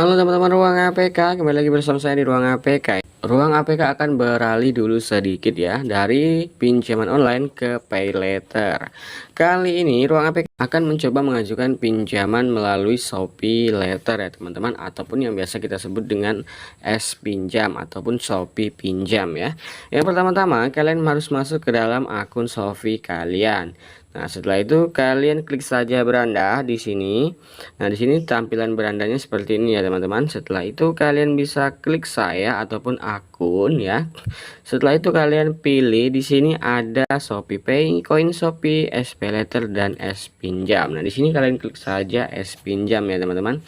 Halo teman-teman ruang APK, kembali lagi bersama saya di ruang APK. Ruang APK akan beralih dulu sedikit ya dari pinjaman online ke pay later. Kali ini ruang APK akan mencoba mengajukan pinjaman melalui Shopee Later ya teman-teman, ataupun yang biasa kita sebut dengan S Pinjam ataupun Shopee Pinjam ya. Yang pertama-tama kalian harus masuk ke dalam akun Shopee kalian. Nah, setelah itu kalian klik saja beranda di sini. Nah, di sini tampilan berandanya seperti ini ya, teman-teman. Setelah itu kalian bisa klik saya ataupun akun ya. Setelah itu kalian pilih di sini ada Shopee Pay, Koin Shopee, SP Letter dan S Pinjam. Nah, di sini kalian klik saja S Pinjam ya, teman-teman.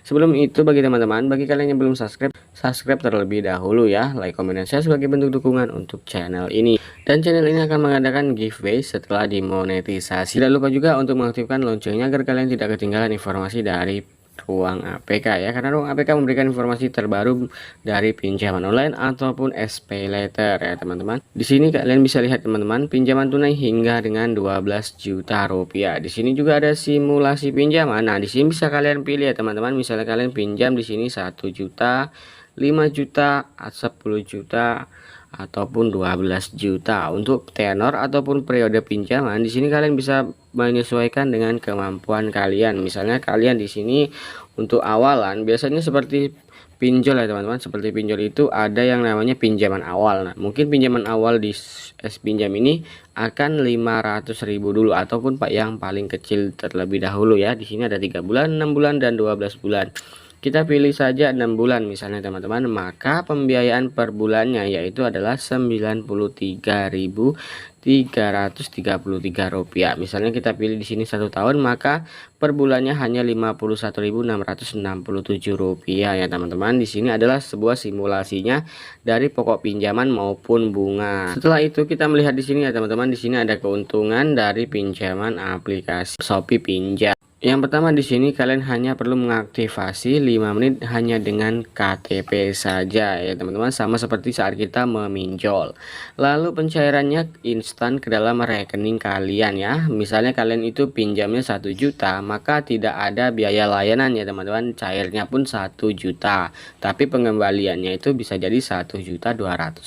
Sebelum itu bagi teman-teman, bagi kalian yang belum subscribe terlebih dahulu ya. Like, komen, dan share sebagai bentuk dukungan untuk channel ini. Dan channel ini akan mengadakan giveaway setelah dimonetisasi. Tidak lupa juga untuk mengaktifkan loncengnya agar kalian tidak ketinggalan informasi dari ruang APK ya, karena ruang APK memberikan informasi terbaru dari pinjaman online ataupun SP Later ya teman-teman. Di sini kalian bisa lihat teman-teman, pinjaman tunai hingga dengan 12 juta rupiah. Di sini juga ada simulasi pinjaman. Nah, di sini bisa kalian pilih ya teman-teman. Misalnya kalian pinjam di sini 1 juta, 5 juta, 10 juta ataupun 12 juta. Untuk tenor ataupun periode pinjaman di sini kalian bisa menyesuaikan dengan kemampuan kalian. Misalnya kalian di sini untuk awalan biasanya seperti pinjol ya teman-teman. Seperti pinjol itu ada yang namanya pinjaman awal. Nah, mungkin pinjaman awal di S Pinjam ini akan 500.000 dulu ataupun Pak yang paling kecil terlebih dahulu ya. Di sini ada 3 bulan, 6 bulan dan 12 bulan. Kita pilih saja 6 bulan misalnya teman-teman, maka pembiayaan per bulannya yaitu adalah Rp91.333. Misalnya kita pilih di sini 1 tahun, maka per bulannya hanya Rp51.667 ya teman-teman. Di sini adalah sebuah simulasinya dari pokok pinjaman maupun bunga. Setelah itu kita melihat di sini ya teman-teman, di sini ada keuntungan dari pinjaman aplikasi Shopee Pinjam. Yang pertama di sini kalian hanya perlu mengaktifasi 5 menit hanya dengan KTP saja ya teman-teman, sama seperti saat kita meminjol. Lalu pencairannya instan ke dalam rekening kalian ya. Misalnya kalian itu pinjamnya 1 juta, maka tidak ada biaya layanan ya teman-teman. Cairnya pun 1 juta. Tapi pengembaliannya itu bisa jadi 1.200.000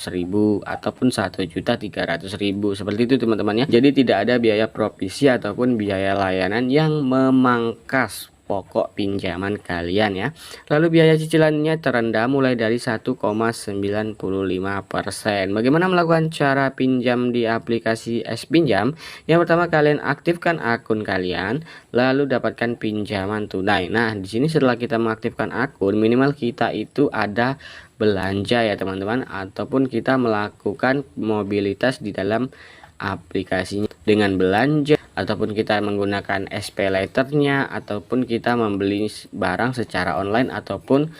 ataupun 1.300.000. Seperti itu teman-teman ya. Jadi tidak ada biaya provisi ataupun biaya layanan yang memangkas pokok pinjaman kalian ya. Lalu biaya cicilannya terendah mulai dari 1,95%. Bagaimana melakukan cara pinjam di aplikasi S Pinjam? Yang pertama kalian aktifkan akun kalian, lalu dapatkan pinjaman tunai. Nah, di sini setelah kita mengaktifkan akun, minimal kita itu ada belanja ya teman-teman, ataupun kita melakukan mobilitas di dalam aplikasinya dengan belanja, ataupun kita menggunakan SP Letternya, ataupun kita membeli barang secara online ataupun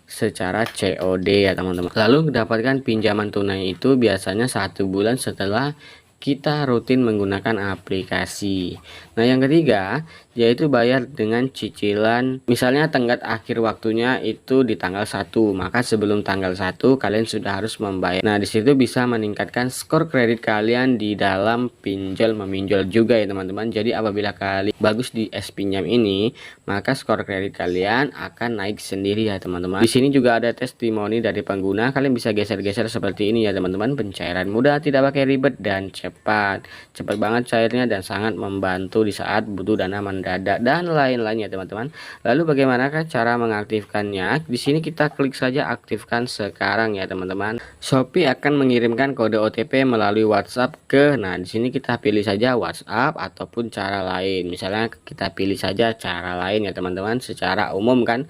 secara COD ya teman-teman. Lalu dapatkan pinjaman tunai itu biasanya 1 bulan setelah kita rutin menggunakan aplikasi. Nah, yang ketiga yaitu bayar dengan cicilan. Misalnya tenggat akhir waktunya itu di tanggal 1, maka sebelum tanggal 1 kalian sudah harus membayar. Nah, disitu bisa meningkatkan skor kredit kalian di dalam pinjol meminjol juga ya teman-teman. Jadi apabila kalian bagus di S Pinjam ini, maka skor kredit kalian akan naik sendiri ya teman-teman. Di sini juga ada testimoni dari pengguna. Kalian bisa geser-geser seperti ini ya teman-teman. Pencairan mudah, tidak pakai ribet dan cepat banget cairnya dan sangat membantu di saat butuh dana mendadak dan lain-lainnya teman-teman. Lalu bagaimanakah cara mengaktifkannya? Di sini kita klik saja aktifkan sekarang ya teman-teman. Shopee akan mengirimkan kode OTP melalui WhatsApp nah, di sini kita pilih saja WhatsApp ataupun cara lain. Misalnya kita pilih saja cara lain ya teman-teman, secara umum kan.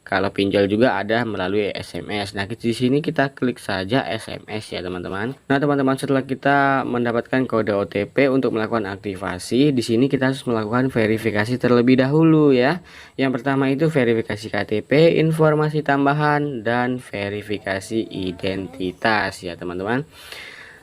Kalau pinjol juga ada melalui SMS. Nah, di sini kita klik saja SMS ya teman-teman. Nah, teman-teman, setelah kita mendapatkan kode OTP untuk melakukan aktivasi, di sini kita harus melakukan verifikasi terlebih dahulu ya. Yang pertama itu verifikasi KTP, informasi tambahan, dan verifikasi identitas ya teman-teman.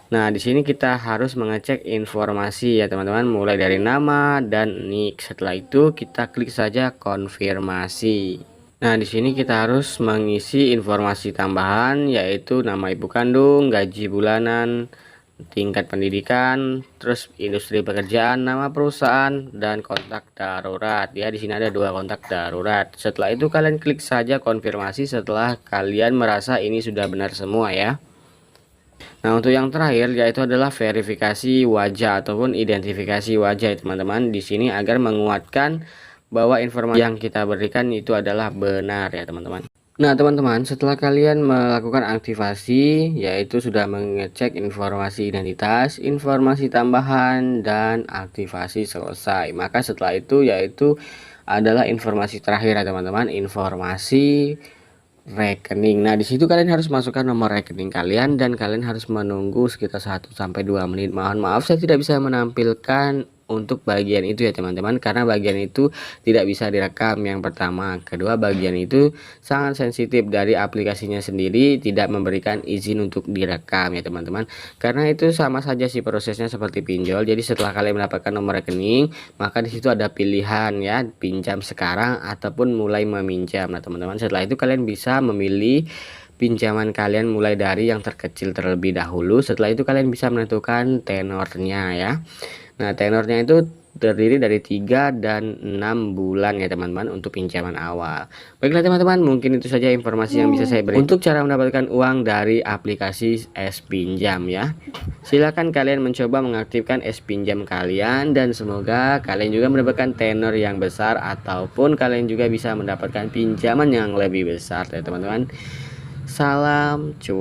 Nah, di sini kita harus mengecek informasi ya teman-teman, mulai dari nama dan nik. Setelah itu kita klik saja konfirmasi. Nah, di sini kita harus mengisi informasi tambahan yaitu nama ibu kandung, gaji bulanan, tingkat pendidikan, terus industri pekerjaan, nama perusahaan, dan kontak darurat. Ya, di sini ada 2 kontak darurat. Setelah itu kalian klik saja konfirmasi setelah kalian merasa ini sudah benar semua ya. Nah, untuk yang terakhir yaitu adalah verifikasi wajah ataupun identifikasi wajah teman-teman. Di sini agar menguatkan bahwa informasi yang kita berikan itu adalah benar ya teman-teman. Nah teman-teman, setelah kalian melakukan aktivasi, yaitu sudah mengecek informasi identitas, informasi tambahan, dan aktivasi selesai, maka setelah itu yaitu adalah informasi terakhir ya teman-teman, informasi rekening. Nah, di situ kalian harus masukkan nomor rekening kalian dan kalian harus menunggu sekitar 1 sampai 2 menit. Mohon maaf saya tidak bisa menampilkan untuk bagian itu ya teman-teman, karena bagian itu tidak bisa direkam. Yang pertama, kedua bagian itu sangat sensitif dari aplikasinya sendiri, tidak memberikan izin untuk direkam ya teman-teman. Karena itu sama saja sih prosesnya seperti pinjol. Jadi setelah kalian mendapatkan nomor rekening, maka di situ ada pilihan ya, pinjam sekarang ataupun mulai meminjam. Nah teman-teman, setelah itu kalian bisa memilih pinjaman kalian mulai dari yang terkecil terlebih dahulu. Setelah itu kalian bisa menentukan tenornya ya. Nah tenornya itu terdiri dari 3 dan 6 bulan ya teman-teman untuk pinjaman awal. Baiklah teman-teman, mungkin itu saja informasi yang bisa saya beri untuk cara mendapatkan uang dari aplikasi S Pinjam ya. Silakan kalian mencoba mengaktifkan S Pinjam kalian dan semoga kalian juga mendapatkan tenor yang besar ataupun kalian juga bisa mendapatkan pinjaman yang lebih besar ya teman-teman. Salam cuan.